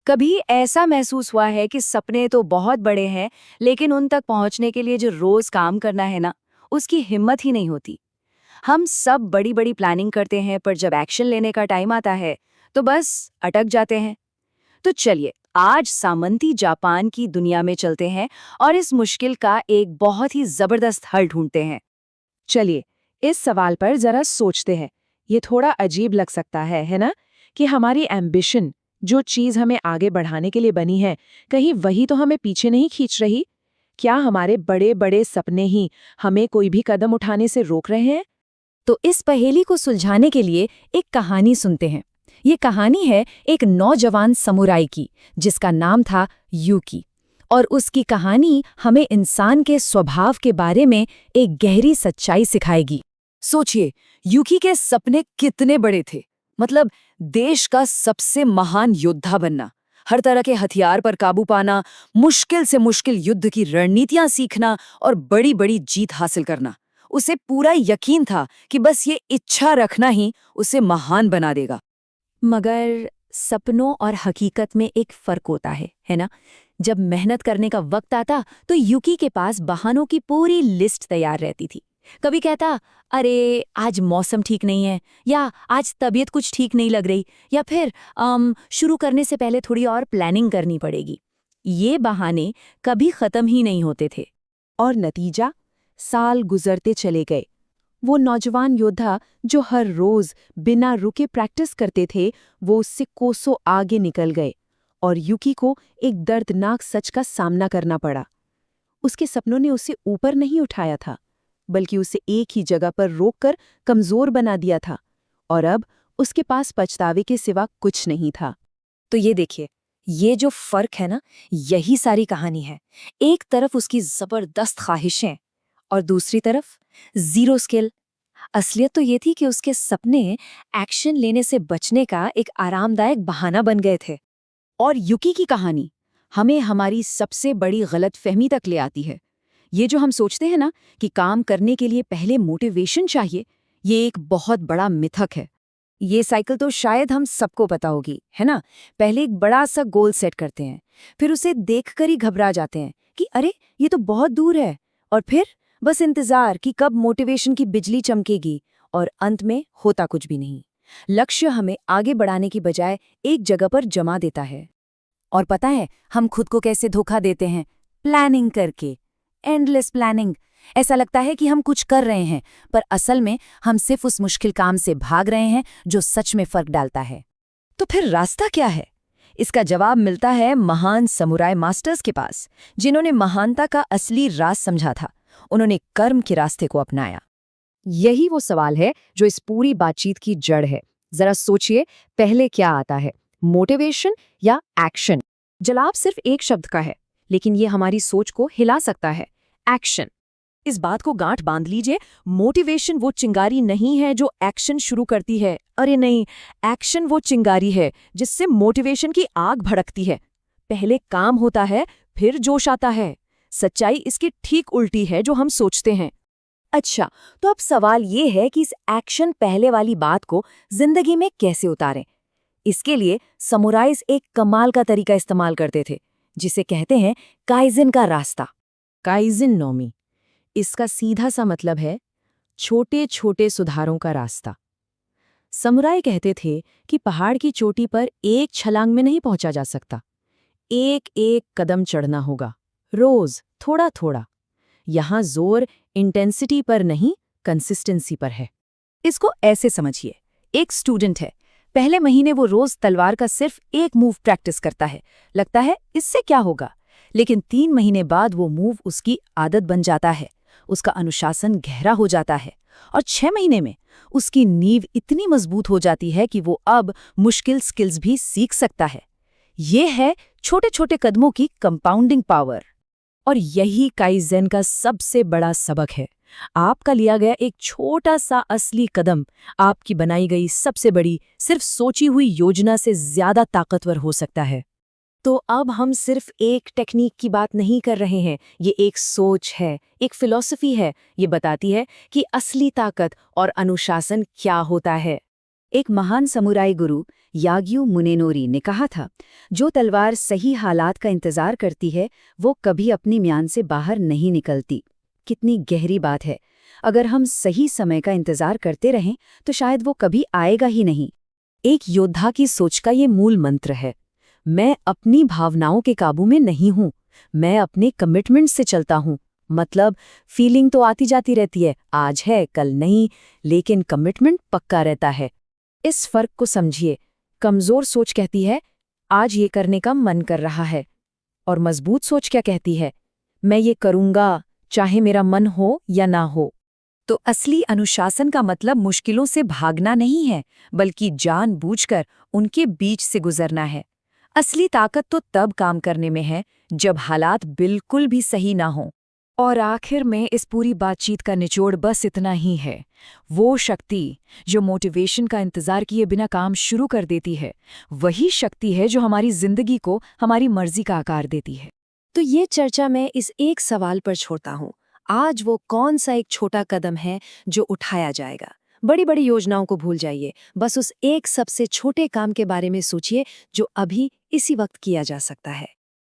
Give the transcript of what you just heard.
कभी ऐसा महसूस हुआ है कि सपने तो बहुत बड़े हैं, लेकिन उन तक पहुंचने के लिए जो रोज काम करना है ना, उसकी हिम्मत ही नहीं होती। हम सब बड़ी बड़ी प्लानिंग करते हैं, पर जब एक्शन लेने का टाइम आता है तो बस अटक जाते हैं। तो चलिए, आज सामंती जापान की दुनिया में चलते हैं और इस मुश्किल का एक बहुत ही जबरदस्त हल ढूंढते हैं। चलिए, इस सवाल पर जरा सोचते हैं। ये थोड़ा अजीब लग सकता है ना? कि हमारी एम्बिशन, जो चीज हमें आगे बढ़ाने के लिए बनी है, कहीं वही तो हमें पीछे नहीं खींच रही? क्या हमारे बड़े बड़े सपने ही हमें कोई भी कदम उठाने से रोक रहे हैं? तो इस पहेली को सुलझाने के लिए एक कहानी सुनते हैं। ये कहानी है एक नौजवान समुराई की, जिसका नाम था यूकी। और उसकी कहानी हमें इंसान के स्वभाव के बारे में एक गहरी सच्चाई सिखाएगी। सोचिए, यूकी के सपने कितने बड़े थे। मतलब, देश का सबसे महान योद्धा बनना, हर तरह के हथियार पर काबू पाना, मुश्किल से मुश्किल युद्ध की रणनीतियां सीखना और बड़ी बड़ी जीत हासिल करना। उसे पूरा यकीन था कि बस ये इच्छा रखना ही उसे महान बना देगा। मगर सपनों और हकीकत में एक फर्क होता है ना? जब मेहनत करने का वक्त आता तो यूकी के पास बहानों की पूरी लिस्ट तैयार रहती थी। कभी कहता, अरे आज मौसम ठीक नहीं है, या आज तबीयत कुछ ठीक नहीं लग रही, या फिर शुरू करने से पहले थोड़ी और प्लानिंग करनी पड़ेगी। ये बहाने कभी खत्म ही नहीं होते थे। और नतीजा? साल गुजरते चले गए। वो नौजवान योद्धा जो हर रोज बिना रुके प्रैक्टिस करते थे, वो उससे कोसों आगे निकल गए और यूकी को एक दर्दनाक सच का सामना करना पड़ा। उसके सपनों ने उसे ऊपर नहीं उठाया था, बल्कि उसे एक ही जगह पर रोककर कमजोर बना दिया था। और अब उसके पास पछतावे के सिवा कुछ नहीं था। तो ये देखिए, ये जो फर्क है ना, यही सारी कहानी है। एक तरफ उसकी जबरदस्त ख्वाहिशें और दूसरी तरफ जीरो स्किल। असलियत तो ये थी कि उसके सपने एक्शन लेने से बचने का एक आरामदायक बहाना बन गए थे। और युकी की कहानी हमें हमारी सबसे बड़ी गलतफहमी तक ले आती है। ये जो हम सोचते हैं ना कि काम करने के लिए पहले मोटिवेशन चाहिए, ये एक बहुत बड़ा मिथक है। ये साइकिल तो शायद हम सबको पता होगी, है ना? पहले एक बड़ा सा गोल सेट करते हैं, फिर उसे देखकर ही घबरा जाते हैं कि अरे ये तो बहुत दूर है, और फिर बस इंतजार कि कब मोटिवेशन की बिजली चमकेगी, और अंत में होता कुछ भी नहीं। लक्ष्य हमें आगे बढ़ाने की बजाय एक जगह पर जमा देता है। और पता है हम खुद को कैसे धोखा देते हैं? प्लानिंग करके। Endless planning. ऐसा लगता है कि हम कुछ कर रहे हैं, पर असल में हम सिर्फ उस मुश्किल काम से भाग रहे हैं जो सच में फर्क डालता है। तो फिर रास्ता क्या है? इसका जवाब मिलता है महान समुराई मास्टर्स के पास, जिन्होंने महानता का असली राज समझा था। उन्होंने कर्म के रास्ते को अपनाया। यही वो सवाल है जो इस पूरी बातचीत की जड़ है। जरा सोचिए, पहले क्या आता है, मोटिवेशन या एक्शन? जवाब सिर्फ एक शब्द का है, लेकिन ये हमारी सोच को हिला सकता है। एक्शन। इस बात को गांठ बांध लीजिए, मोटिवेशन वो चिंगारी नहीं है जो एक्शन शुरू करती है। अरे नहीं, एक्शन वो चिंगारी है जिससे मोटिवेशन की आग भड़कती है। पहले काम होता है, फिर जोश आता है। सच्चाई इसकी ठीक उल्टी है जो हम सोचते हैं। अच्छा, तो अब सवाल ये है कि इस एक्शन पहले वाली बात को जिंदगी में कैसे उतारें? इसके लिए समुराइज एक कमाल का तरीका इस्तेमाल करते थे, जिसे कहते हैं काइजन का रास्ता। काइजिन नोमी। इसका सीधा सा मतलब है छोटे छोटे सुधारों का रास्ता। समुराई कहते थे कि पहाड़ की चोटी पर एक छलांग में नहीं पहुंचा जा सकता, एक एक कदम चढ़ना होगा, रोज थोड़ा थोड़ा। यहां जोर इंटेंसिटी पर नहीं, कंसिस्टेंसी पर है। इसको ऐसे समझिए, एक स्टूडेंट है। पहले महीने वो रोज तलवार का सिर्फ एक मूव प्रैक्टिस करता है। लगता है इससे क्या होगा, लेकिन 3 महीने बाद वो मूव उसकी आदत बन जाता है। उसका अनुशासन गहरा हो जाता है, और 6 महीने में उसकी नींव इतनी मजबूत हो जाती है कि वो अब मुश्किल स्किल्स भी सीख सकता है। ये है छोटे छोटे कदमों की कंपाउंडिंग पावर। और यही काइज़ेन का सबसे बड़ा सबक है। आपका लिया गया एक छोटा सा असली कदम आपकी बनाई गई सबसे बड़ी, सिर्फ सोची हुई योजना से ज्यादा ताकतवर हो सकता है। तो अब हम सिर्फ एक टेक्निक की बात नहीं कर रहे हैं, ये एक सोच है, एक फिलॉसफी है। ये बताती है कि असली ताकत और अनुशासन क्या होता है। एक महान समुराई गुरु याग्यू मुनेनोरी ने कहा था, जो तलवार सही हालात का इंतजार करती है वो कभी अपनी म्यान से बाहर नहीं निकलती। कितनी गहरी बात है। अगर हम सही समय का इंतजार करते रहें तो शायद वो कभी आएगा ही नहीं। एक योद्धा की सोच का ये मूल मंत्र है, मैं अपनी भावनाओं के काबू में नहीं हूं, मैं अपने कमिटमेंट से चलता हूं। मतलब फीलिंग तो आती जाती रहती है, आज है कल नहीं, लेकिन कमिटमेंट पक्का रहता है। इस फर्क को समझिए। कमजोर सोच कहती है आज ये करने का मन कर रहा है, और मजबूत सोच क्या कहती है, मैं ये करूंगा चाहे मेरा मन हो या ना हो। तो असली अनुशासन का मतलब मुश्किलों से भागना नहीं है, बल्कि जानबूझकर उनके बीच से गुजरना है। असली ताकत तो तब काम करने में है जब हालात बिल्कुल भी सही ना हों। और आखिर में इस पूरी बातचीत का निचोड़ बस इतना ही है, वो शक्ति जो मोटिवेशन का इंतजार किए बिना काम शुरू कर देती है, वही शक्ति है जो हमारी जिंदगी को हमारी मर्जी का आकार देती है। तो ये चर्चा मैं इस एक सवाल पर छोड़ता हूँ, आज वो कौन सा एक छोटा कदम है जो उठाया जाएगा। बड़ी बड़ी योजनाओं को भूल जाइए, बस उस एक सबसे छोटे काम के बारे में सोचिए जो अभी इसी वक्त किया जा सकता है।